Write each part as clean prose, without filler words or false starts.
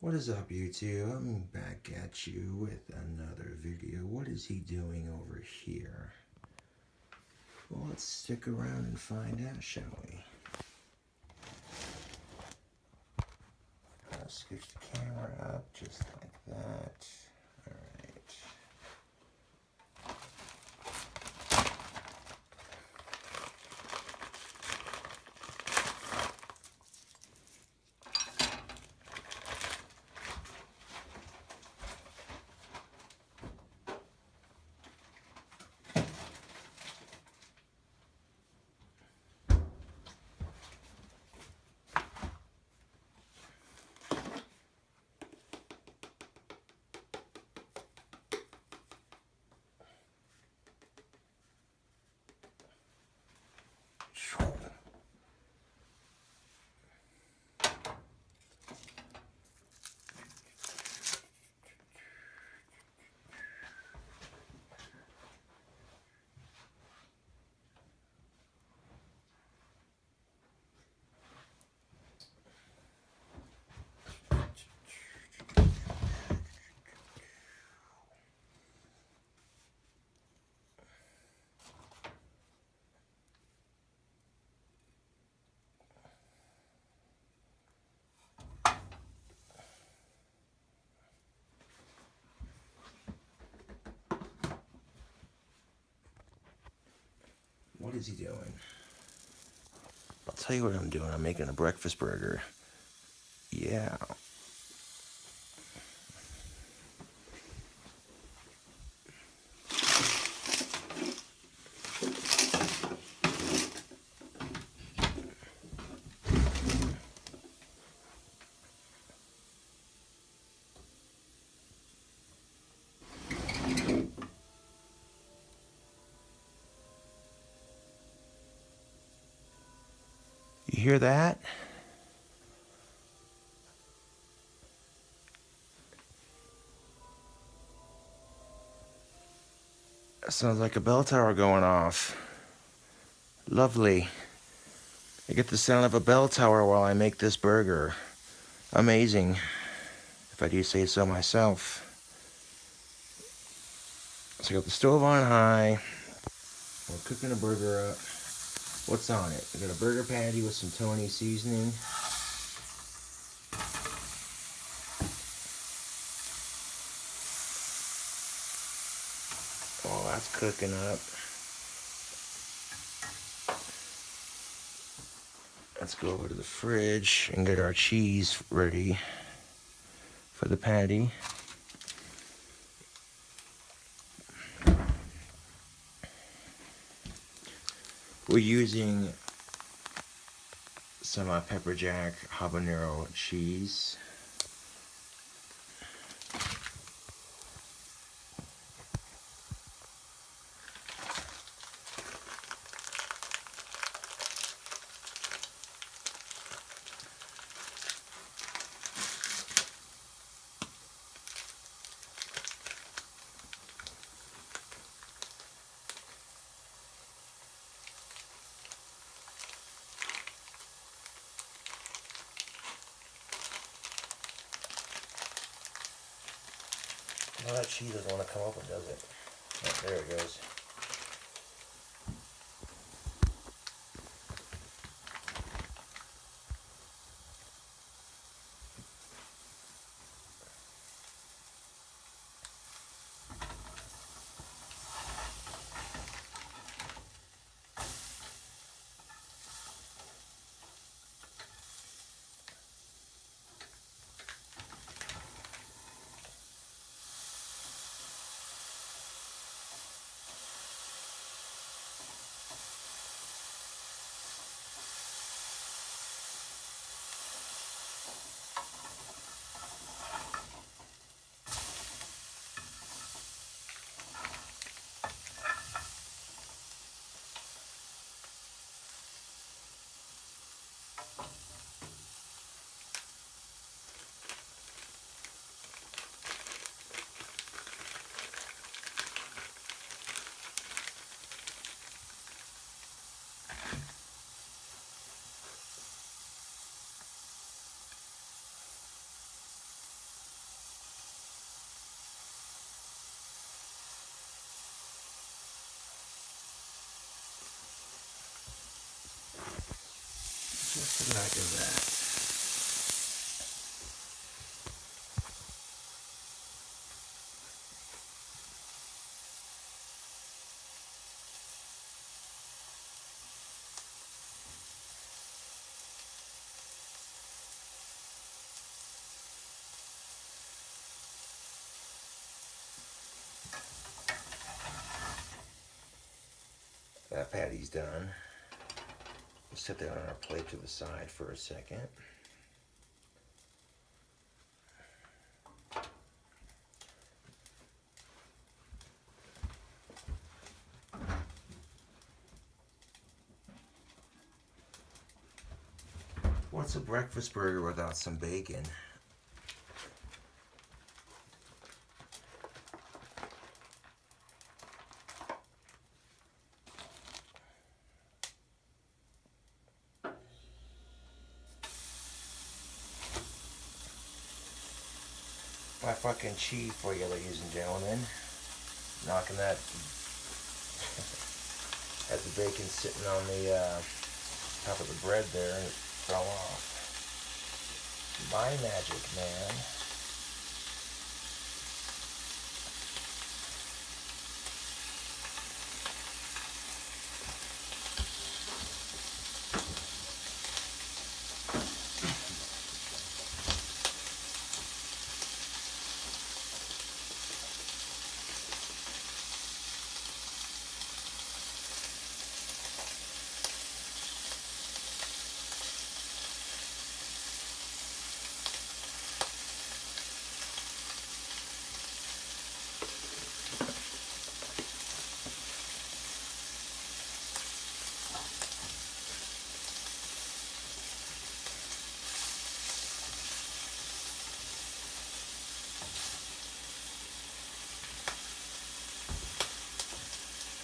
What is up, YouTube? I'm back at you with another video. What is he doing over here? Well, let's stick around and find out, shall we? I'll scooch the camera up just like that. Alright. What is he doing? I'll tell you what I'm doing. I'm making a breakfast burger. Yeah. You hear that? That sounds like a bell tower going off. Lovely. I get the sound of a bell tower while I make this burger. Amazing, if I do say so myself. So I got the stove on high. We're cooking a burger up. What's on it? I got a burger patty with some Tony seasoning. Oh, that's cooking up. Let's go over to the fridge and get our cheese ready for the patty. We're using some pepper jack habanero cheese. No, that cheese doesn't want to come open, does it? Oh, there it goes. Just the back of that. That patty's done. We'll set that on our plate to the side for a second. What's a breakfast burger without some bacon? My fucking cheese for you, ladies and gentlemen. Knocking that had the bacon sitting on the top of the bread there and it fell off. My magic, man.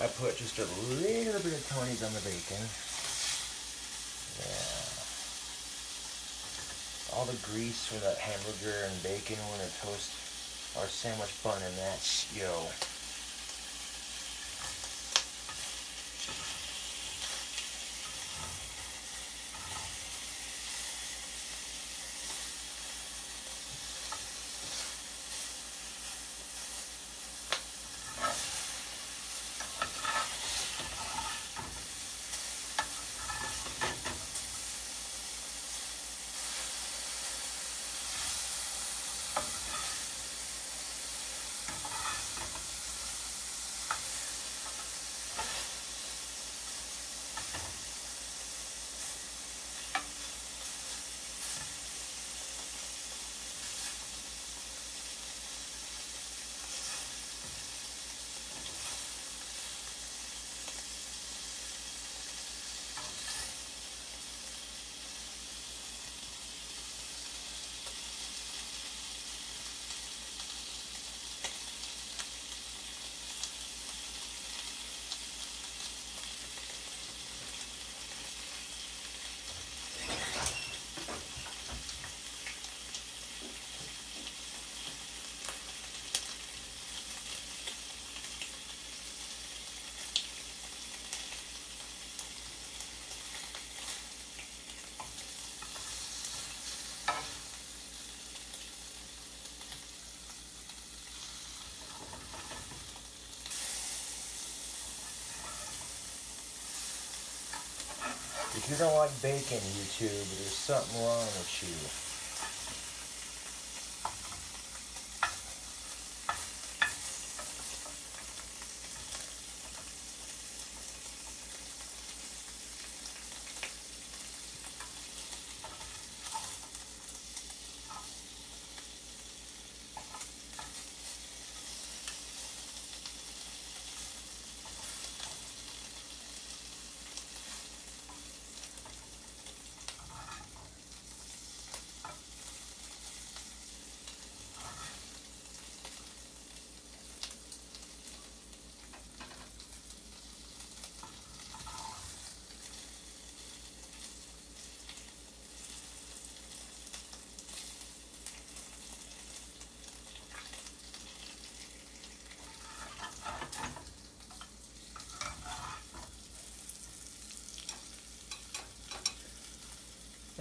I put just a little bit of Tony's on the bacon. Yeah. All the grease from that hamburger and bacon when it toast our sandwich bun in that, yo. If you don't like bacon, YouTube, there's something wrong with you.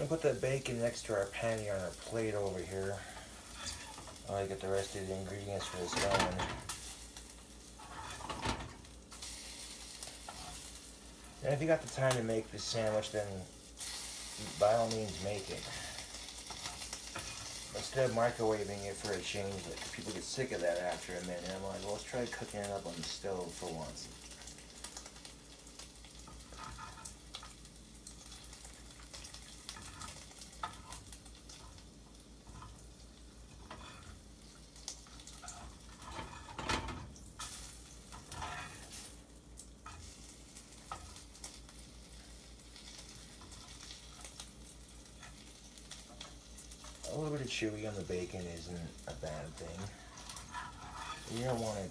I'm gonna put that bacon next to our patty on our plate over here. I'll get the rest of the ingredients for this going. And if you got the time to make this sandwich, then by all means make it. Instead of microwaving it for a change, like people get sick of that after a minute. I'm like, well, let's try cooking it up on the stove for once. A little bit of chewy on the bacon isn't a bad thing. You don't want it,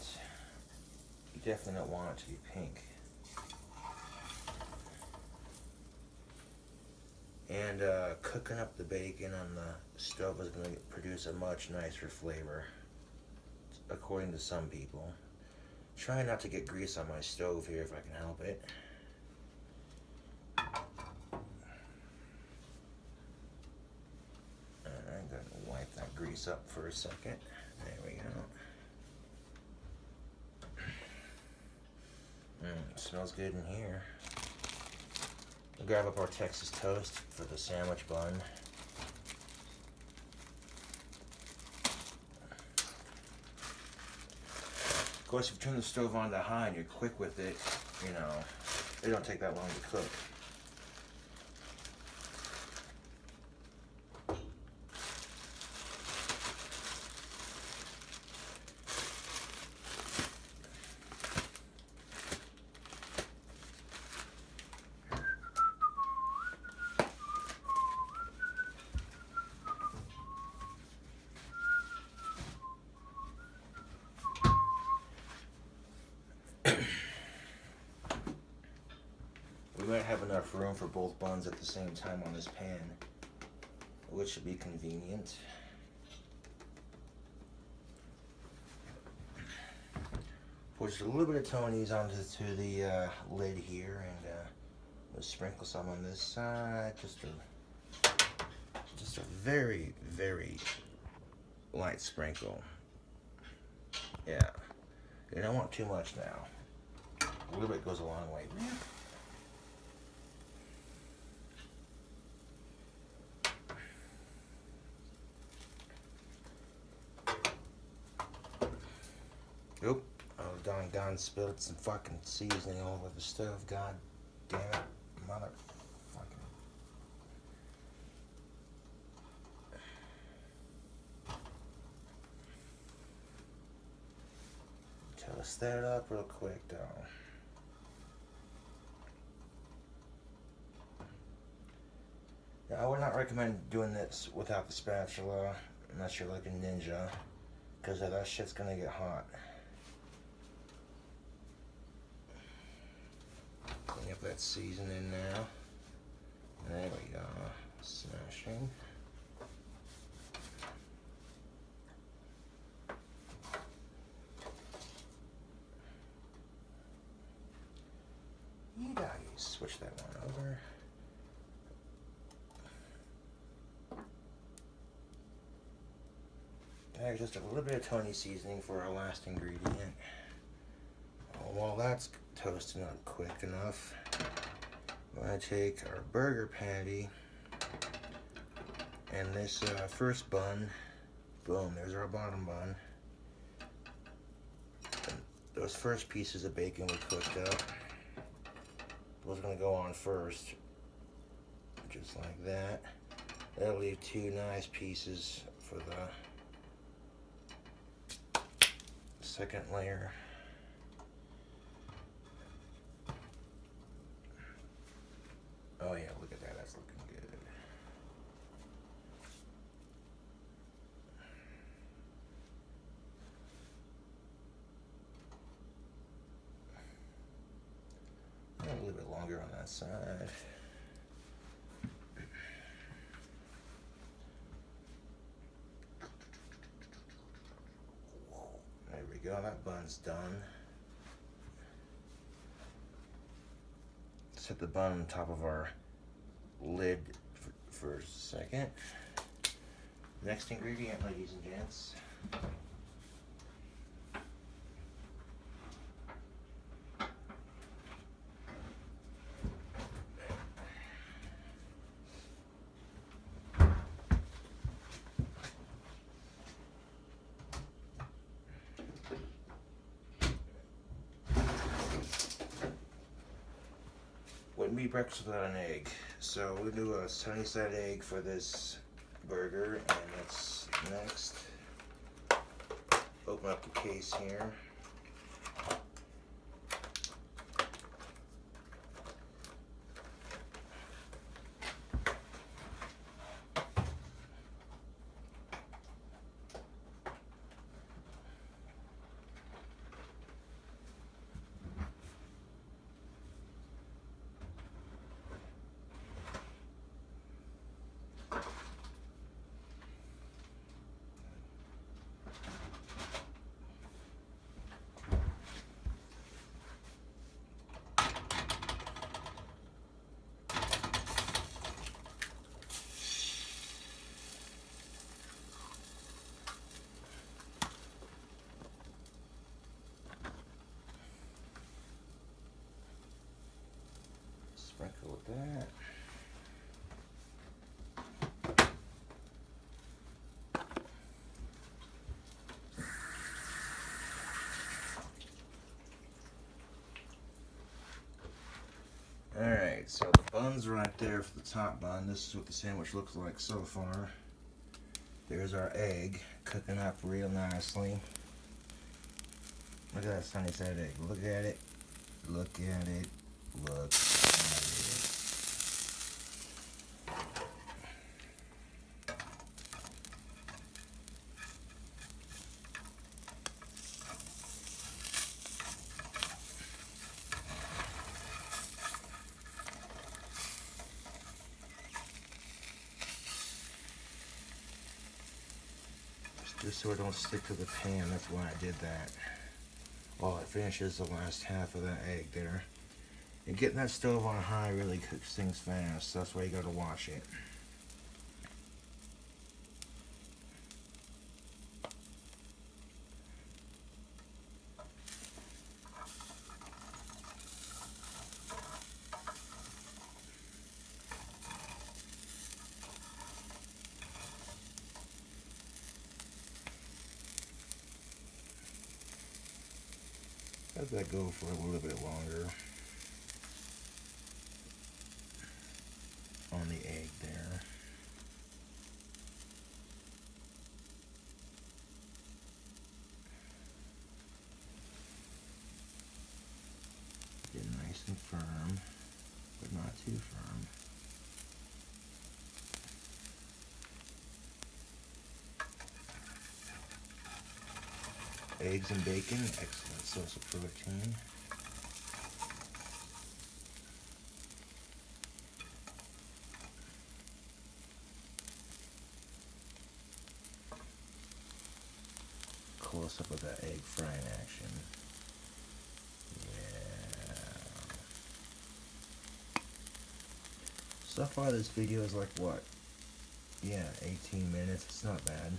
you definitely don't want it to be pink. And cooking up the bacon on the stove is going to produce a much nicer flavor, according to some people. Try not to get grease on my stove here if I can help it. I'm going to wipe that grease up for a second. There we go. Smells good in here. We'll grab up our Texas toast for the sandwich bun. Of course, if you turn the stove on to high and you're quick with it, you know, it don't take that long to cook. We might have enough room for both buns at the same time on this pan, which should be convenient. Put just a little bit of Tony's onto the lid here, and we'll sprinkle some on this side. Just a very, very light sprinkle. Yeah, you don't want too much now. A little bit goes a long way. Oop. Oh, Don spilled some fucking seasoning all over the stove. God damn it. Motherfucking. Toast that up real quick, though. Now, I would not recommend doing this without the spatula, unless you're like a ninja, because that shit's gonna get hot. Clean up that seasoning now. There we go. Smashing. You gotta switch that one over. There's just a little bit of Tony seasoning for our last ingredient. While that's toasting up quick enough, I'm going to take our burger patty and this first bun. Boom, there's our bottom bun. And those first pieces of bacon we cooked up, those are going to go on first, just like that. That'll leave two nice pieces for the second layer. Oh yeah, look at that, that's looking good. A little bit longer on that side. There we go, that bun's done. Set the bun on top of our lid for a second. Next ingredient, ladies and gents. Wouldn't be breakfast without an egg. So we'll do a sunny side egg for this burger, and that's next. Open up the case here. Sprinkle with that. Alright, so the bun's right there for the top bun. This is what the sandwich looks like so far. There's our egg cooking up real nicely. Look at that sunny side egg. Look at it. Look at it. Look at it. Just so it don't stick to the pan, that's why I did that. Oh, it finishes the last half of that egg there. And getting that stove on high really cooks things fast. That's why you gotta watch it. Let that go for a little bit longer on the egg there. Get nice and firm, but not too firm. Eggs and bacon, excellent source of protein. Close up of that egg frying action. Yeah. So far this video is like what? Yeah, 18 minutes. It's not bad.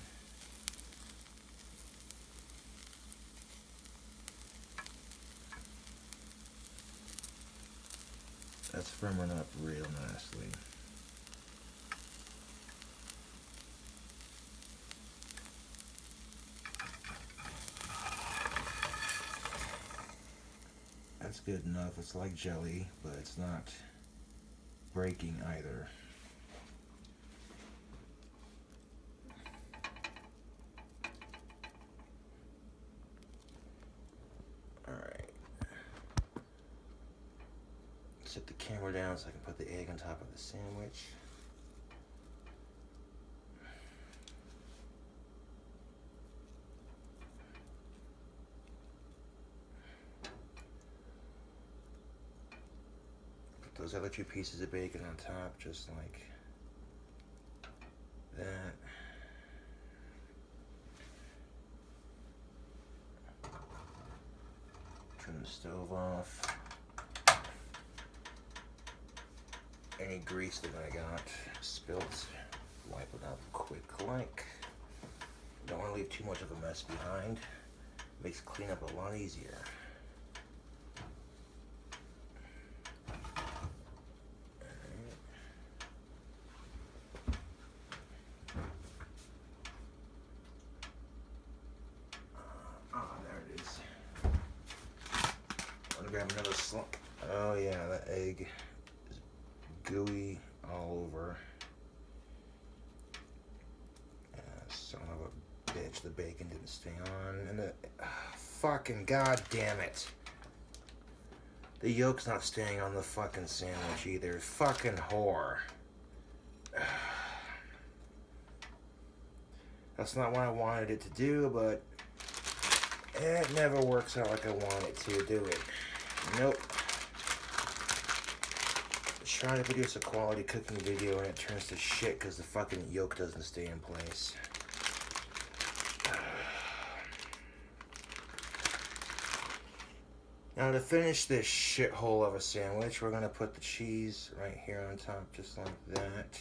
That's firming up real nicely. That's good enough. It's like jelly, but it's not breaking either. Alright. Set the camera down so I can put the egg on top of the sandwich. Put those other two pieces of bacon on top, just like that. Turn the stove off. any grease that I got spilt, wipe it up quick like. Don't want to leave too much of a mess behind. Makes cleanup a lot easier. There it is. I'm gonna grab another slump. Oh yeah, that egg is gooey all over. Son of a bitch, the bacon didn't stay on. And the fucking goddamn it. The yolk's not staying on the fucking sandwich either. Fucking whore. That's not what I wanted it to do, but it never works out like I want it to do it. Nope. Trying to produce a quality cooking video and it turns to shit because the fucking yolk doesn't stay in place. Now to finish this shithole of a sandwich, we're gonna put the cheese right here on top, just like that.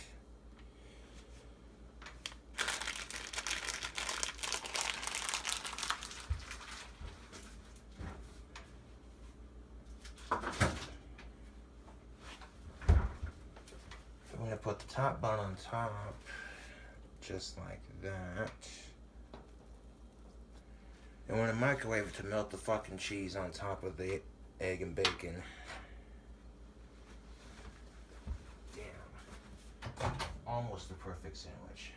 I'm gonna put the top bun on top, just like that. And we're gonna microwave it to melt the fucking cheese on top of the egg and bacon. Damn. Almost a perfect sandwich.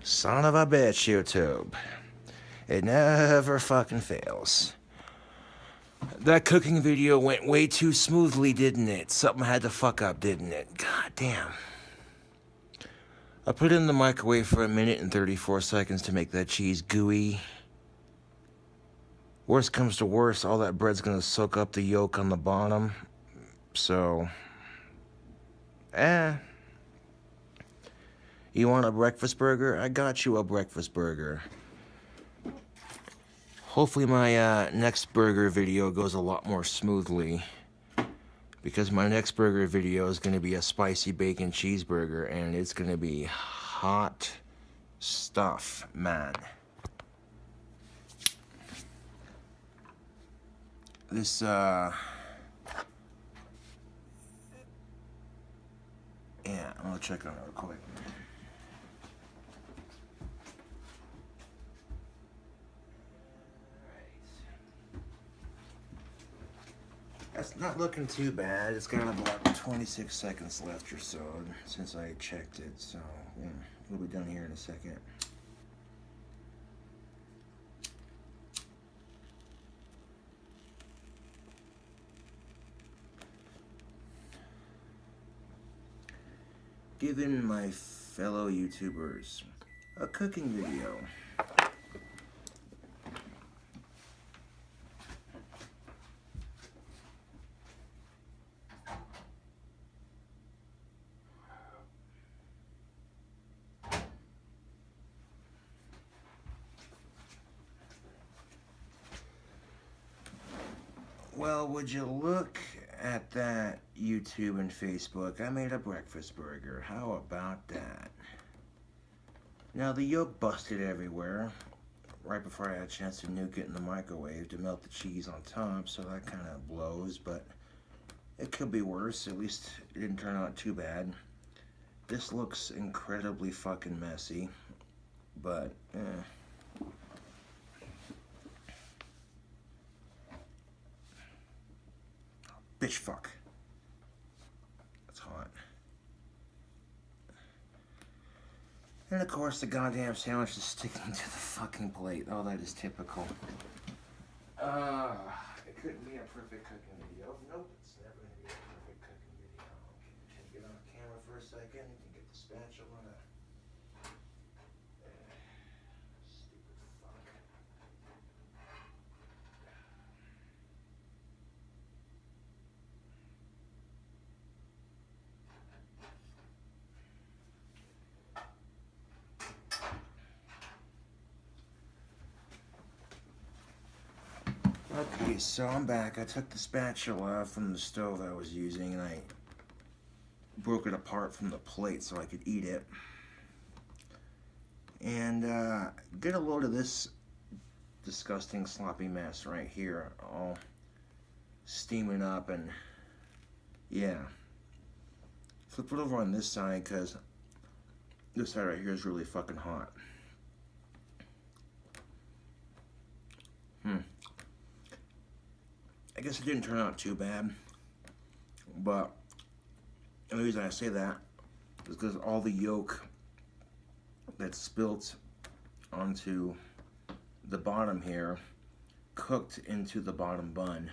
Son of a bitch, YouTube. It never fucking fails. That cooking video went way too smoothly, didn't it? Something had to fuck up, didn't it? God damn. I put it in the microwave for 1 minute and 34 seconds to make that cheese gooey. Worst comes to worst, all that bread's gonna soak up the yolk on the bottom. So, you want a breakfast burger? I got you a breakfast burger. Hopefully my next burger video goes a lot more smoothly, because my next burger video is going to be a spicy bacon cheeseburger, and it's going to be hot stuff, man. This, yeah, I'm going to check on it real quick. That's not looking too bad. It's got about 26 seconds left or so since I checked it, so yeah, we'll be done here in a second. Giving my fellow YouTubers a cooking video. Well, would you look at that, YouTube and Facebook? I made a breakfast burger. How about that? Now, the yolk busted everywhere right before I had a chance to nuke it in the microwave to melt the cheese on top, so that kind of blows, but it could be worse. At least it didn't turn out too bad. This looks incredibly fucking messy, but bitch fuck. That's hot. And of course the goddamn sandwich is sticking to the fucking plate. Oh, that is typical. It couldn't be a perfect cooking video. Nope, it's never gonna be a perfect cooking video. Can you get on camera for a second? You can get the spatula. Stupid fuck. Okay, so I'm back. I took the spatula from the stove I was using and I broke it apart from the plate so I could eat it. And get a load of this disgusting sloppy mess right here, all steaming up, and yeah. Flip it over on this side because this side right here is really fucking hot. I guess it didn't turn out too bad, but the reason I say that is because all the yolk that's spilt onto the bottom here cooked into the bottom bun.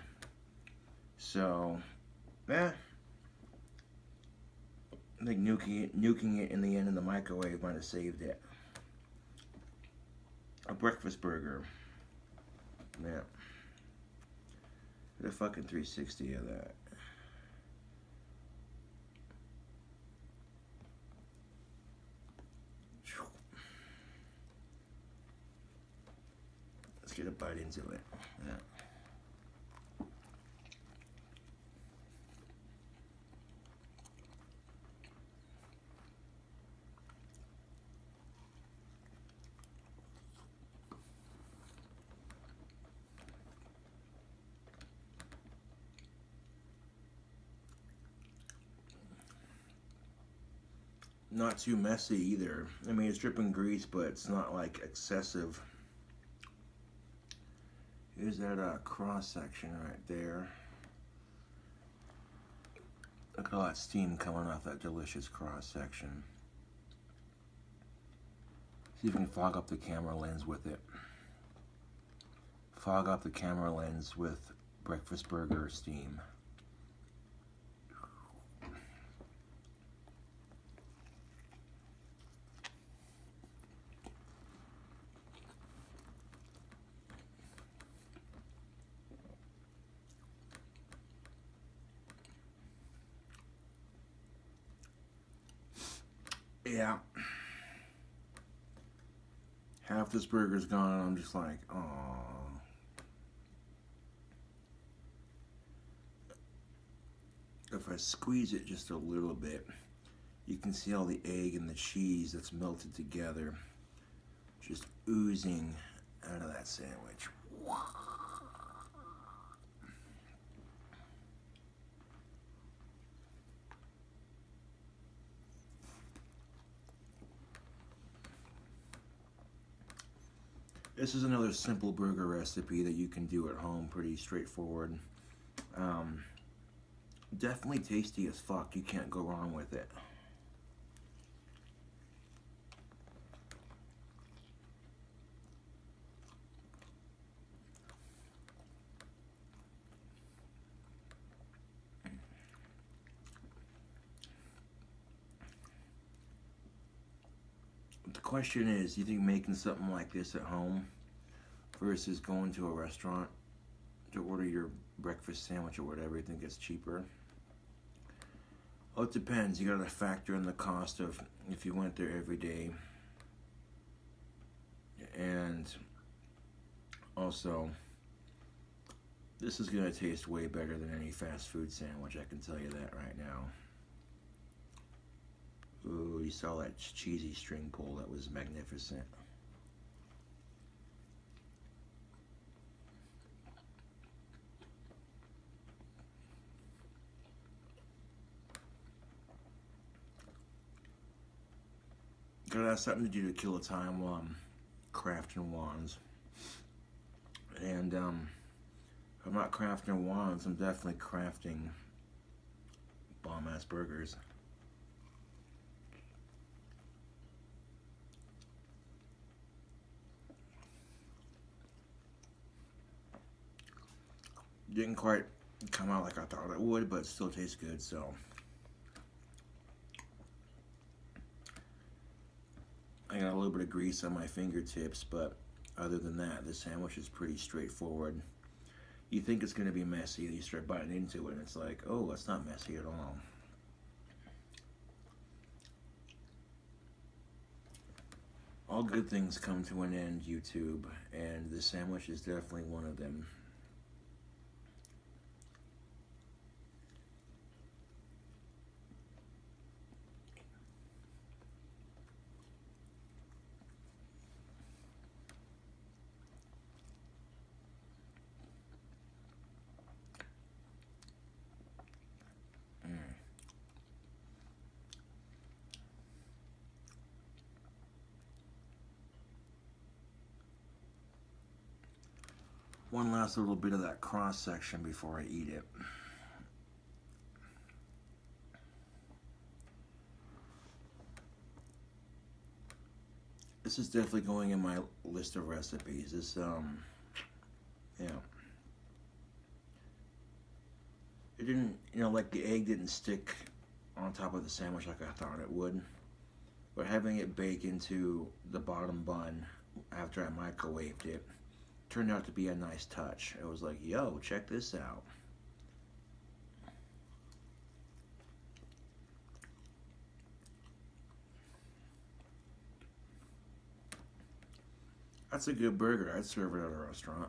So, I think nuking it in the end in the microwave might have saved it. A breakfast burger. Yeah. Get a fucking 360 of that. Let's get a bite into it. Yeah. Not too messy either. I mean, it's dripping grease, but it's not like excessive. Here's that cross section right there. Look at all that steam coming off that delicious cross section. See if you can fog up the camera lens with it. Fog up the camera lens with breakfast burger steam. Yeah. Half this burger's gone and I'm just like, oh. If I squeeze it just a little bit, you can see all the egg and the cheese that's melted together just oozing out of that sandwich. This is another simple burger recipe that you can do at home, pretty straightforward. Definitely tasty as fuck, you can't go wrong with it. The question is, do you think making something like this at home versus going to a restaurant to order your breakfast sandwich or whatever, you think it's cheaper? Well, it depends. You gotta factor in the cost of if you went there every day, and also this is gonna taste way better than any fast food sandwich, I can tell you that right now. Ooh, you saw that cheesy string pull, that was magnificent. Gotta have something to do to kill the time while I'm crafting wands. And if I'm not crafting wands, I'm definitely crafting bomb-ass burgers. Didn't quite come out like I thought it would, but it still tastes good, so. I got a little bit of grease on my fingertips, but other than that, this sandwich is pretty straightforward. You think it's going to be messy, you start biting into it, and it's like, oh, it's not messy at all. All good things come to an end, YouTube, and this sandwich is definitely one of them. one last little bit of that cross section before I eat it. This is definitely going in my list of recipes. This, yeah. It didn't, you know, like the egg didn't stick on top of the sandwich like I thought it would. But having it bake into the bottom bun after I microwaved it turned out to be a nice touch. It was like, yo, check this out. That's a good burger. I'd serve it at a restaurant.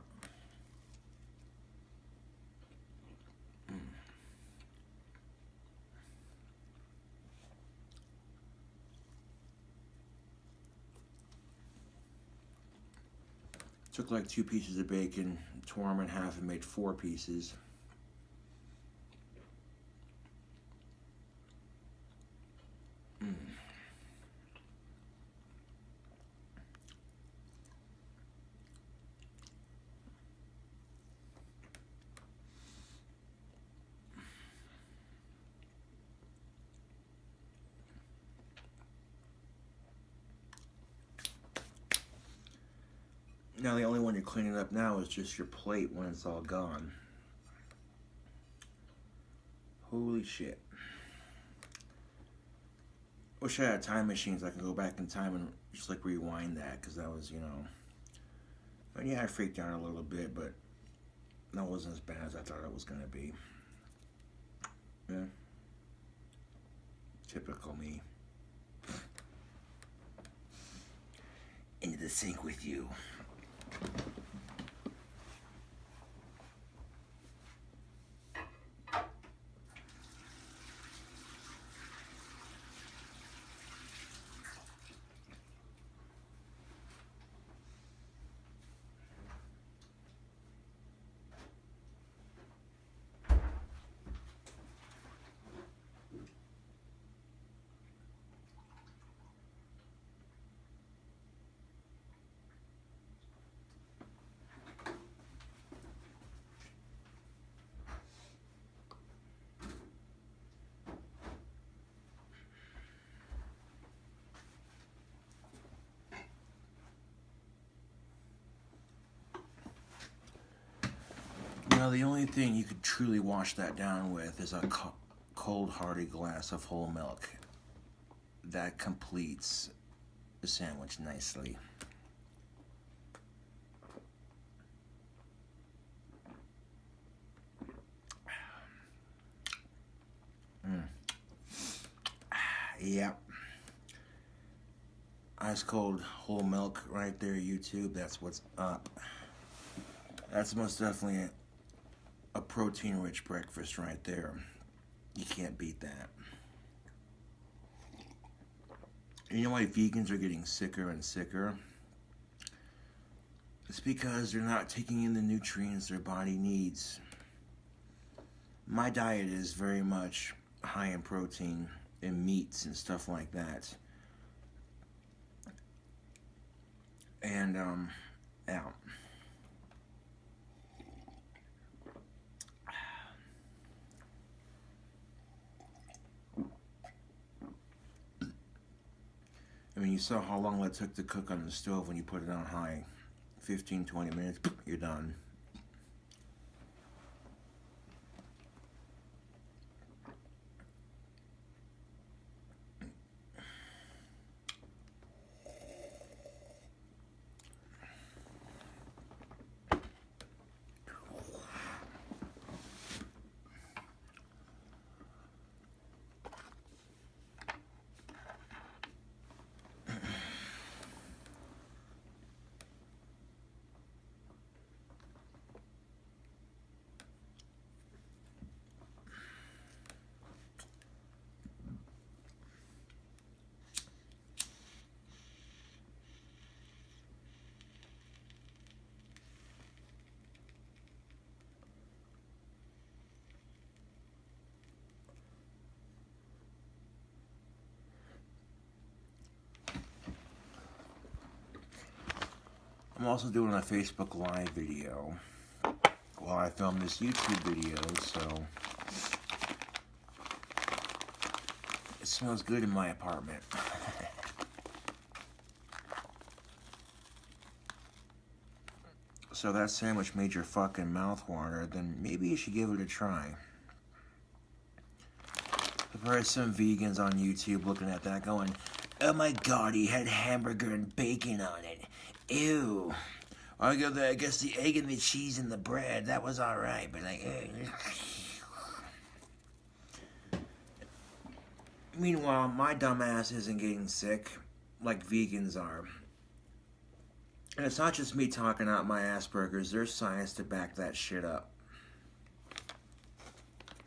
Took like 2 pieces of bacon, tore them in half and made 4 pieces. Now the only one you're cleaning up now is just your plate when it's all gone. Holy shit. Wish I had time machines. I can go back in time and just like rewind that, because that was, you know. But yeah, I freaked out a little bit, but that wasn't as bad as I thought it was going to be. Yeah. Typical me. Into the sink with you. Now the only thing you could truly wash that down with is a cold hearty glass of whole milk. That completes the sandwich nicely. Yep. Ice cold whole milk right there, YouTube. That's what's up. That's most definitely a protein-rich breakfast right there. You can't beat that. You know why vegans are getting sicker and sicker? It's because they're not taking in the nutrients their body needs. My diet is very much high in protein and meats and stuff like that. And, yeah. I mean, you saw how long that took to cook on the stove when you put it on high. 15, 20 minutes, you're done. I'm also doing a Facebook Live video while I film this YouTube video, so it smells good in my apartment. So that sandwich made your fucking mouth water, then maybe you should give it a try. I've heard some vegans on YouTube looking at that going, oh my god, he had hamburger and bacon on it. Ew. I guess the egg and the cheese and the bread, that was alright, but like... Meanwhile, my dumbass isn't getting sick like vegans are. And it's not just me talking out my Asperger's, there's science to back that shit up.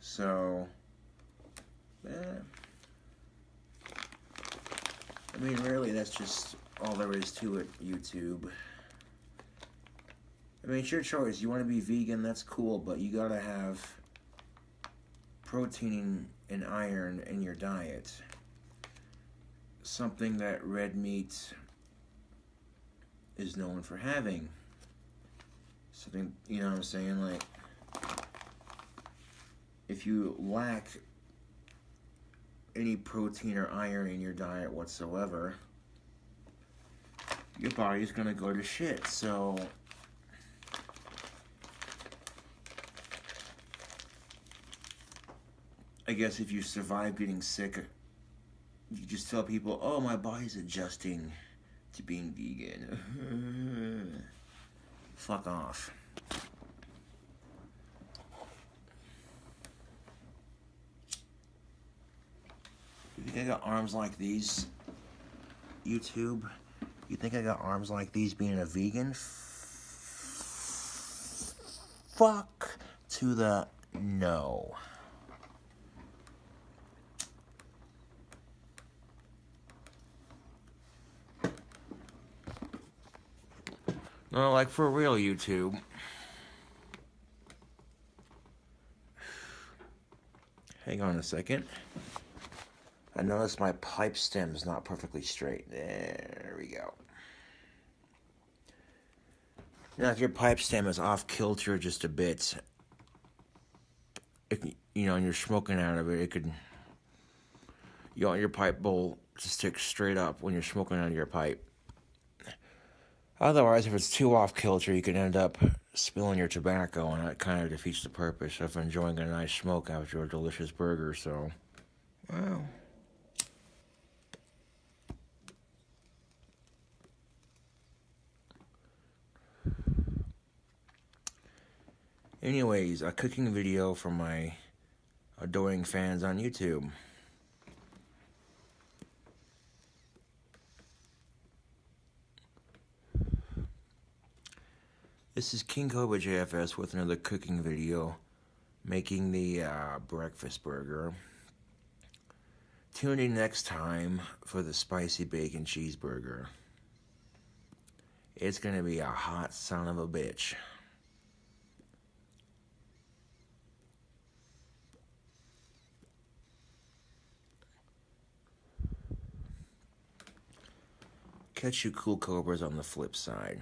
So, I mean, really, that's just all there is to it, YouTube. I mean, it's your choice. You want to be vegan, that's cool, but you gotta have protein and iron in your diet. Something that red meat is known for having. Something, you know what I'm saying, like, if you lack any protein or iron in your diet whatsoever, your body's gonna go to shit. So I guess if you survive getting sick, you just tell people, oh, my body's adjusting to being vegan. Fuck off. You think I got arms like these, YouTube? You think I got arms like these being a vegan? Fuck to the no. No, like for real, YouTube. Hang on a second. I noticed my pipe stem's not perfectly straight. There we go. Now, if your pipe stem is off kilter just a bit, and you're smoking out of it, it could... You want your pipe bowl to stick straight up when you're smoking out of your pipe. Otherwise, if it's too off kilter, you can end up spilling your tobacco, and that kind of defeats the purpose of enjoying a nice smoke after a delicious burger, so... Well... Anyways, a cooking video for my adoring fans on YouTube. This is KINGCOBRAJFS with another cooking video, making the breakfast burger. Tune in next time for the spicy bacon cheeseburger. It's gonna be a hot son of a bitch. Catch you cool cobras on the flip side.